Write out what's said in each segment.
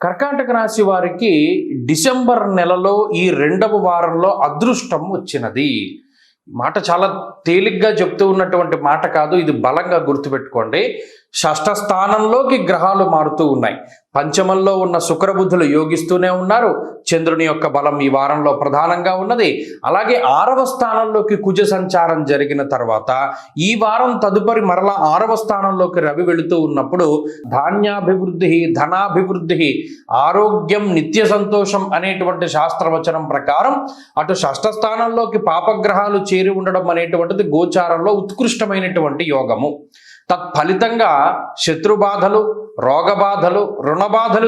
కర్కాటక రాశి వారికి డిసెంబర్ నెలలో ఈ రెండవ వారంలో అదృష్టం వచ్చినది. మాట చాలా తేలిగ్గా చెప్తూ ఉన్నటువంటి మాట కాదు, ఇది బలంగా గుర్తుపెట్టుకోండి. షష్ఠ స్థానంలోకి గ్రహాలు మారుతూ ఉన్నాయి. పంచమంలో ఉన్న శుక్రబుధులు యోగిస్తూనే ఉన్నారు. చంద్రుని యొక్క బలం ఈ వారంలో ప్రధానంగా ఉన్నది. అలాగే 6వ స్థానంలోకి కుజ సంచారం జరిగిన తర్వాత ఈ వారం తదుపరి మరలా 6వ స్థానంలోకి రవి వెళుతూ ఉన్నప్పుడు ధాన్యాభివృద్ధి, ధనాభివృద్ధి, ఆరోగ్యం, నిత్య సంతోషం అనేటువంటి శాస్త్రవచనం ప్రకారం అటు షష్ఠ స్థానంలోకి పాపగ్రహాలు చేరి ఉండడం అనేటువంటిది గోచారంలో ఉత్కృష్టమైనటువంటి యోగము. తత్ఫలితంగా శత్రుబాధలు, రోగబాధలు, రుణబాధలు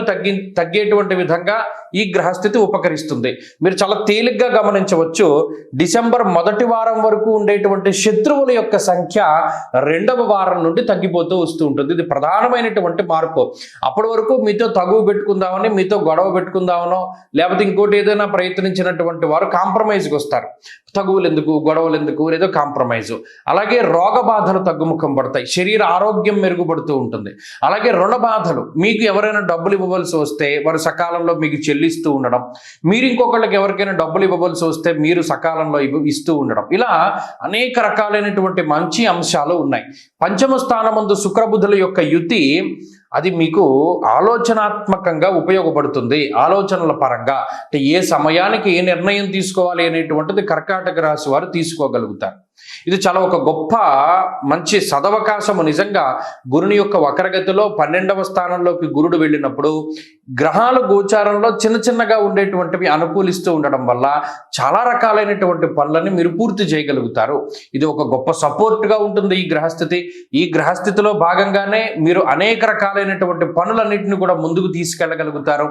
తగ్గేటువంటి విధంగా ఈ గ్రహస్థితి ఉపకరిస్తుంది. మీరు చాలా తేలిగ్గా గమనించవచ్చు, డిసెంబర్ మొదటి వారం వరకు ఉండేటువంటి శత్రువుల యొక్క సంఖ్య రెండవ వారం నుండి తగ్గిపోతూ వస్తూ ఉంటుంది. ఇది ప్రధానమైనటువంటి మార్పు. అప్పటి వరకు మీతో తగువ పెట్టుకుందామని, మీతో గొడవ పెట్టుకుందామనో లేకపోతే ఇంకోటి ఏదైనా ప్రయత్నించినటువంటి వారు కాంప్రమైజ్కి వస్తారు. తగువులు ఎందుకు, గొడవలు ఎందుకు, ఏదో కాంప్రమైజు. అలాగే రోగ బాధలు తగ్గుముఖం పడతాయి, శరీర ఆరోగ్యం మెరుగుపడుతూ ఉంటుంది. అలాగే రుణ బాధలు, మీకు ఎవరైనా డబ్బులు ఇవ్వవలసి వస్తే వారు సకాలంలో మీకు చెల్లిస్తూ ఉండడం, మీరు ఇంకొకళ్ళకి ఎవరికైనా డబ్బులు ఇవ్వవలసి వస్తే మీరు సకాలంలో ఇస్తూ ఉండడం, ఇలా అనేక రకాలైనటువంటి మంచి అంశాలు ఉన్నాయి. పంచమ స్థానమందు శుక్రబుధుల యొక్క యుతి అది మీకు ఆలోచనాత్మకంగా ఉపయోగపడుతుంది. ఆలోచనల పరంగా అంటే ఏ సమయానికి ఏ నిర్ణయం తీసుకోవాలి అనేటువంటిది కర్కాటక రాశి వారు తీసుకోగలుగుతారు. ఇది చాలా ఒక గొప్ప మంచి సదవకాశము. నిజంగా గురుని యొక్క వక్రగతిలో 12వ స్థానంలోకి గురుడు వెళ్ళినప్పుడు గ్రహాలు గోచారంలో చిన్న చిన్నగా ఉండేటువంటివి అనుకూలిస్తూ ఉండడం వల్ల చాలా రకాలైనటువంటి పనులని మీరు పూర్తి చేయగలుగుతారు. ఇది ఒక గొప్ప సపోర్ట్గా ఉంటుంది ఈ గ్రహస్థితి. ఈ గ్రహస్థితిలో భాగంగానే మీరు అనేక రకాలైనటువంటి పనులన్నింటినీ కూడా ముందుకు తీసుకెళ్ళగలుగుతారు.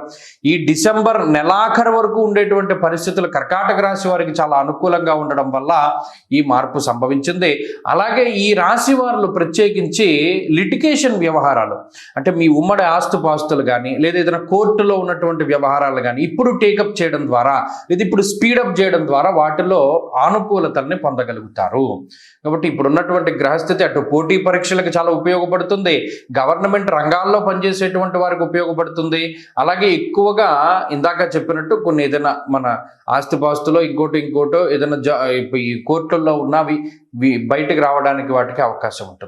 ఈ డిసెంబర్ నెలాఖరు వరకు ఉండేటువంటి పరిస్థితులు కర్కాటక రాశి వారికి చాలా అనుకూలంగా ఉండడం వల్ల ఈ మార్పు సంభవించింది. అలాగే ఈ రాశి వారు ప్రత్యేకించి లిటిగేషన్ వ్యవహారాలు, అంటే మీ ఉమ్మడి ఆస్తుపాస్తులు కానీ లేదా ఏదైనా కోర్టులో ఉన్నటువంటి వ్యవహారాలు కానీ ఇప్పుడు టేకప్ చేయడం ద్వారా లేదా ఇప్పుడు స్పీడప్ చేయడం ద్వారా వాటిలో ఆనుకూలతల్ని పొందగలుగుతారు. కాబట్టి ఇప్పుడు ఉన్నటువంటి గ్రహస్థితి అటు పోటీ పరీక్షలకు చాలా ఉపయోగపడుతుంది, గవర్నమెంట్ రంగాల్లో పనిచేసేటువంటి వారికి ఉపయోగపడుతుంది. అలాగే ఎక్కువగా ఇందాక చెప్పినట్టు కొన్ని ఏదైనా మన ఆస్తిపాస్తులో ఇంకోటో ఏదైనా ఈ కోర్టుల్లో ఉన్నవి బయటకు రావడానికి వాటికి అవకాశం ఉంటుంది.